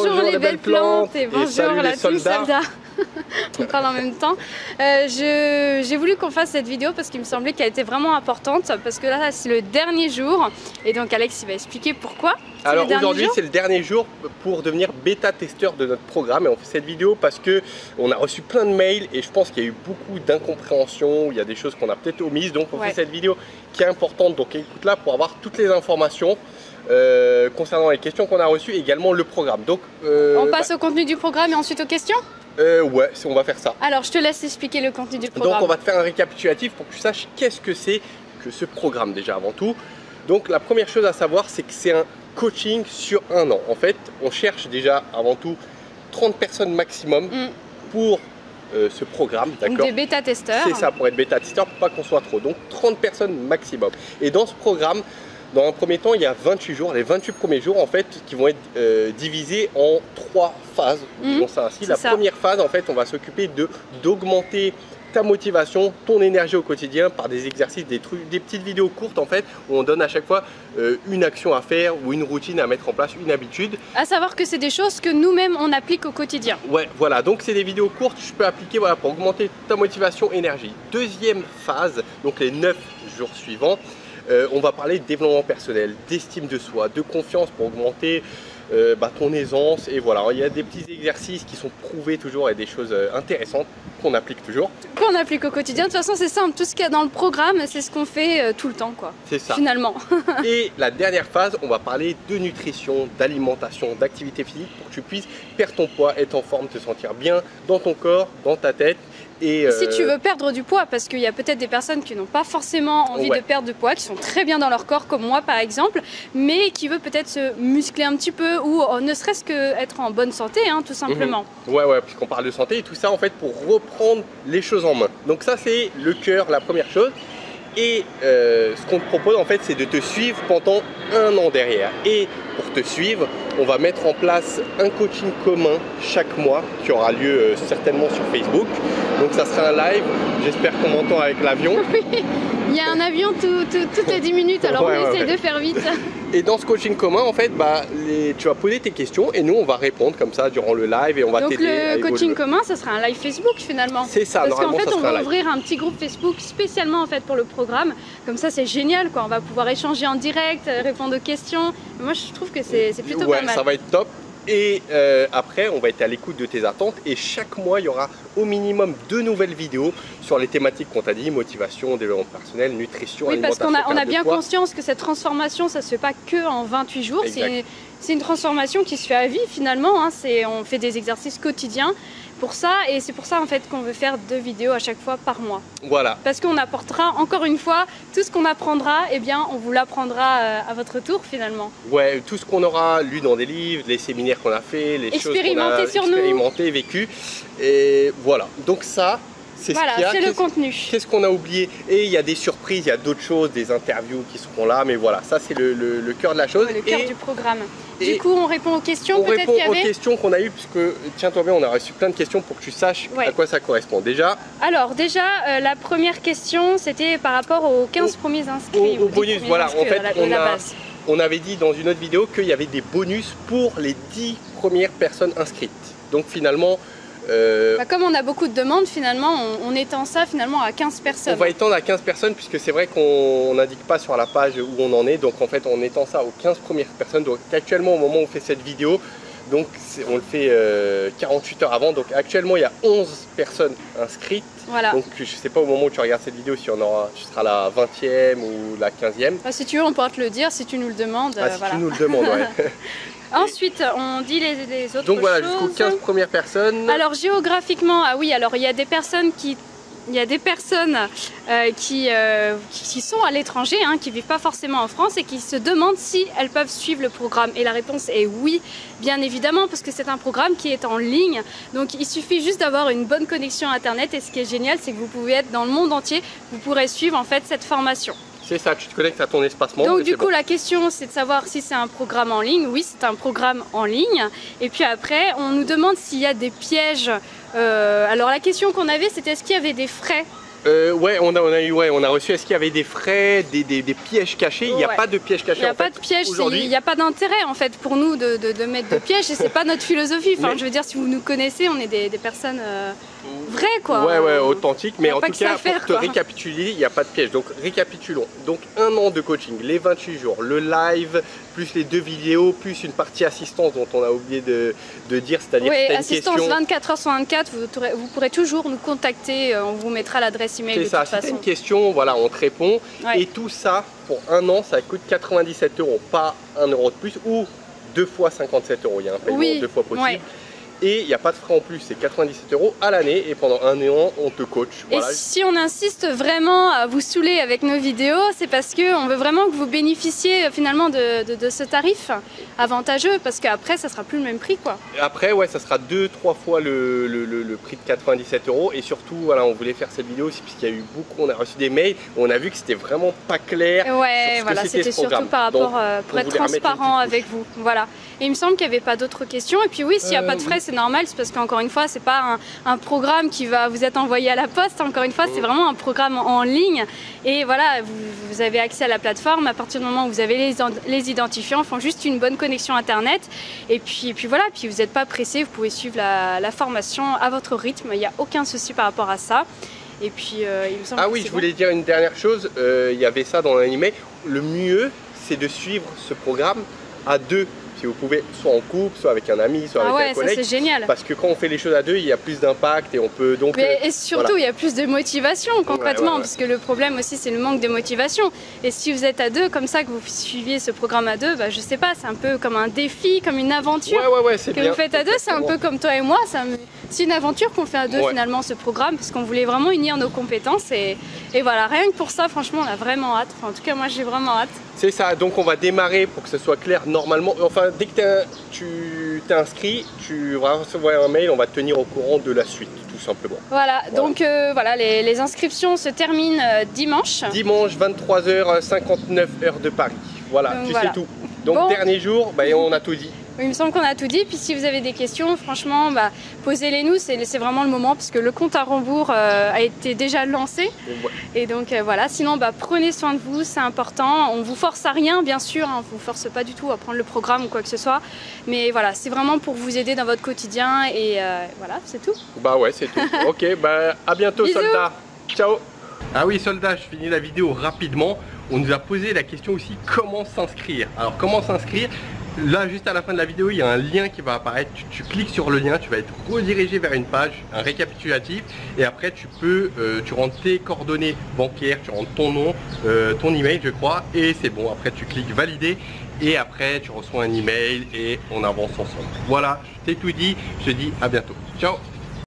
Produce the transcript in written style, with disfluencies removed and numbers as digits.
bonjour les belles plantes et bonjour la team soldats. On parle en même temps. J'ai voulu qu'on fasse cette vidéo parce qu'il me semblait qu'elle était vraiment importante, parce que là c'est le dernier jour et donc Alex il va expliquer pourquoi. Alors aujourd'hui c'est le dernier jour pour devenir bêta-testeur de notre programme, et on fait cette vidéo parce que on a reçu plein de mails et je pense qu'il y a eu beaucoup d'incompréhension, il y a des choses qu'on a peut-être omises, donc on fait cette vidéo qui est importante, donc écoute là pour avoir toutes les informations concernant les questions qu'on a reçues, également le programme. Donc on passe au contenu du programme et ensuite aux questions. Ouais, on va faire ça. Alors je te laisse expliquer le contenu du programme. Donc on va te faire un récapitulatif pour que tu saches qu'est-ce que c'est que ce programme déjà avant tout. Donc la première chose à savoir, c'est que c'est un coaching sur un an. En fait, on cherche déjà avant tout 30 personnes maximum pour ce programme. Des bêta-testeurs. C'est ça, pour être bêta-testeur, pour pas qu'on soit trop. Donc 30 personnes maximum. Et dans ce programme, dans un premier temps, il y a 28 jours, les 28 premiers jours en fait, qui vont être divisés en 3 phases, disons ça ainsi. La première phase, en fait, on va s'occuper d'augmenter ta motivation, ton énergie au quotidien par des exercices, des petites vidéos courtes en fait, où on donne à chaque fois une action à faire ou une routine à mettre en place, une habitude. À savoir que c'est des choses que nous-mêmes on applique au quotidien. Ouais, voilà, donc c'est des vidéos courtes, je peux appliquer voilà, pour augmenter ta motivation, énergie. Deuxième phase, donc les 9 jours suivants, on va parler de développement personnel, d'estime de soi, de confiance pour augmenter ton aisance. Et voilà, il y a des petits exercices qui sont prouvés toujours et des choses intéressantes qu'on applique toujours. Qu'on applique au quotidien. De toute façon, c'est simple, tout ce qu'il y a dans le programme, c'est ce qu'on fait tout le temps, quoi. C'est ça. Finalement. Et la dernière phase, on va parler de nutrition, d'alimentation, d'activité physique pour que tu puisses perdre ton poids, être en forme, te sentir bien dans ton corps, dans ta tête. Et si tu veux perdre du poids, parce qu'il y a peut-être des personnes qui n'ont pas forcément envie de perdre de poids, qui sont très bien dans leur corps comme moi par exemple, mais qui veut peut-être se muscler un petit peu ou ne serait-ce qu'être en bonne santé, hein, tout simplement. Ouais, puisqu'on parle de santé et tout ça en fait pour reprendre les choses en main. Donc ça c'est le cœur, la première chose. Et ce qu'on te propose en fait c'est de te suivre pendant un an derrière. Et pour te suivre, on va mettre en place un coaching commun chaque mois qui aura lieu certainement sur Facebook. Donc ça sera un live, j'espère qu'on m'entend avec l'avion. Oui, il y a un avion toutes les 10 minutes, alors on essaie de faire vite. Et dans ce coaching commun, en fait, tu vas poser tes questions et nous, on va répondre comme ça durant le live et on va t'aider. Donc le coaching commun, ça sera un live Facebook finalement. C'est ça, parce qu'en fait, ça on va ouvrir un petit groupe Facebook spécialement en fait pour le programme. Comme ça, c'est génial, quoi. On va pouvoir échanger en direct, répondre aux questions. Moi, je trouve que c'est plutôt pas mal. Ça va être top. Et après, on va être à l'écoute de tes attentes et chaque mois, il y aura au minimum 2 nouvelles vidéos sur les thématiques qu'on t'a dit, motivation, développement personnel, nutrition, alimentation. Oui, parce qu'on a bien conscience que cette transformation, ça se fait pas que en 28 jours. C'est une transformation qui se fait à vie finalement. Hein. On fait des exercices quotidiens pour ça et c'est pour ça en fait qu'on veut faire 2 vidéos à chaque fois par mois. Voilà. Parce qu'on apportera encore une fois tout ce qu'on apprendra, eh bien on vous l'apprendra à votre tour finalement. Ouais, tout ce qu'on aura lu dans des livres, les séminaires qu'on a fait, les choses qu'on a expérimentées, vécues. Et voilà, donc ça, c'est ce qu'il y a. C'est le contenu. Qu'est-ce qu'on a oublié? Et il y a des surprises, il y a d'autres choses, des interviews qui seront là, mais voilà, ça c'est le cœur de la chose. Le cœur du programme. Du coup, on répond aux questions peut-être qu'il y avait. On répond aux questions qu'on a eues, puisque, tiens-toi bien, on a reçu plein de questions pour que tu saches à quoi ça correspond. Déjà, la première question, c'était par rapport aux 15 premiers inscrits. Au bonus, voilà, en fait, on avait dit dans une autre vidéo qu'il y avait des bonus pour les 10 premières personnes inscrites. Donc finalement, comme on a beaucoup de demandes, finalement, on étend ça finalement à 15 personnes. On va étendre à 15 personnes puisque c'est vrai qu'on n'indique pas sur la page où on en est. Donc en fait, on étend ça aux 15 premières personnes. Donc actuellement, au moment où on fait cette vidéo, donc on le fait 48 heures avant. Donc actuellement, il y a 11 personnes inscrites. Voilà. Donc je ne sais pas au moment où tu regardes cette vidéo si tu seras la 20e ou la 15e. Si tu veux, on pourra te le dire si tu nous le demandes. Si tu nous le demandes, ouais. Ensuite, on dit les autres choses. Donc voilà, jusqu'aux 15 premières personnes. Alors géographiquement, alors il y a des personnes qui sont à l'étranger, hein, qui ne vivent pas forcément en France et qui se demandent si elles peuvent suivre le programme. Et la réponse est oui, bien évidemment, parce que c'est un programme qui est en ligne. Donc il suffit juste d'avoir une bonne connexion Internet et ce qui est génial, c'est que vous pouvez être dans le monde entier, vous pourrez suivre en fait cette formation. C'est ça, tu te connectes à ton espace membre. Donc du coup, la question, c'est de savoir si c'est un programme en ligne. Oui, c'est un programme en ligne. Et puis après, on nous demande s'il y a des pièges. Alors la question qu'on avait, c'était est-ce qu'il y avait des frais Ouais, on a reçu. Est-ce qu'il y avait des frais, des pièges cachés? Il n'y a pas de pièges cachés. Il n'y a pas de piège, il n'y a pas d'intérêt en fait pour nous de mettre de pièges et c'est pas notre philosophie. Enfin, je veux dire, si vous nous connaissez, on est des personnes vraies quoi. Ouais, authentiques. Mais en tout cas, pour te quoi. récapituler, il n'y a pas de piège. Donc récapitulons. Donc 1 an de coaching, les 28 jours, le live, plus les 2 vidéos, plus une partie assistance dont on a oublié de dire, c'est-à-dire oui, si assistance question... 24 h sur 24, vous pourrez toujours nous contacter, on vous mettra l'adresse email de toute façon. Si tu as une question, voilà, on te répond. Ouais. Et tout ça, pour 1 an, ça coûte 97 €, pas 1 € de plus, ou 2 fois 57 €. Il y a un paiement 2 fois possible. Ouais. Et il n'y a pas de frais en plus, c'est 97 € à l'année et pendant 1 an, on te coach. Voilà. Et si on insiste vraiment à vous saouler avec nos vidéos, c'est parce qu'on veut vraiment que vous bénéficiez finalement de ce tarif avantageux, parce qu'après, ça sera plus le même prix, quoi. Et après, ouais, ça sera 2-3 fois le prix de 97 €. Et surtout, voilà, on voulait faire cette vidéo aussi puisqu'il y a eu beaucoup, on a reçu des mails, on a vu que c'était vraiment pas clair. Ouais, voilà, c'était surtout par rapport pour être transparent avec vous. Voilà. Et il me semble qu'il n'y avait pas d'autres questions. Et puis oui, s'il n'y a pas de frais, c'est normal, c'est parce qu'encore une fois, c'est pas un programme qui va vous être envoyé à la poste. Encore une fois, c'est vraiment un programme en ligne. Et voilà, vous avez accès à la plateforme. À partir du moment où vous avez les identifiants, font juste une bonne connexion Internet. Et puis voilà, puis vous n'êtes pas pressé, vous pouvez suivre la formation à votre rythme. Il n'y a aucun souci par rapport à ça. Et puis, il me semble je voulais dire une dernière chose. Il y avait ça dans l'animé. Le mieux, c'est de suivre ce programme à 2. Si vous pouvez, soit en couple, soit avec un ami, soit avec un collègue. Ça c'est génial. Parce que quand on fait les choses à 2, il y a plus d'impact et on peut donc... Et surtout, il y a plus de motivation concrètement, parce que le problème aussi, c'est le manque de motivation. Et si vous êtes à 2, comme ça, que vous suiviez ce programme à 2, je sais pas, c'est un peu comme un défi, comme une aventure que vous faites à 2. C'est un peu comme toi et moi, c'est une aventure qu'on fait à 2 finalement, ce programme, parce qu'on voulait vraiment unir nos compétences. Et voilà, rien que pour ça, franchement, on a vraiment hâte. Enfin, en tout cas, moi, j'ai vraiment hâte. C'est ça, donc on va démarrer pour que ce soit clair normalement. Enfin, dès que tu t'es inscrit, tu vas recevoir un mail, on va te tenir au courant de la suite, tout simplement. Voilà, donc voilà, les inscriptions se terminent dimanche. Dimanche, 23h59 heure de Paris. Voilà, tu sais tout. Donc dernier jour, on a tout dit. Il me semble qu'on a tout dit. Puis si vous avez des questions, franchement, posez-les nous. C'est vraiment le moment parce que le compte à rebours a été déjà lancé. Et donc voilà. Sinon, prenez soin de vous, c'est important. On vous force à rien, bien sûr. On vous force pas du tout à prendre le programme ou quoi que ce soit. Mais voilà, c'est vraiment pour vous aider dans votre quotidien. Et voilà, c'est tout. Ouais, c'est tout. Ok, à bientôt, Bisous. Soldat. Ciao. Ah oui, Soldat, je finis la vidéo rapidement. On nous a posé la question aussi, comment s'inscrire? Alors, comment s'inscrire? Là, juste à la fin de la vidéo, il y a un lien qui va apparaître. Tu cliques sur le lien, tu vas être redirigé vers une page, un récapitulatif. Et après, tu rentres tes coordonnées bancaires, tu rentres ton nom, ton email, je crois. Et c'est bon. Après, tu cliques valider. Et après, tu reçois un email et on avance ensemble. Voilà, je t'ai tout dit. Je te dis à bientôt. Ciao.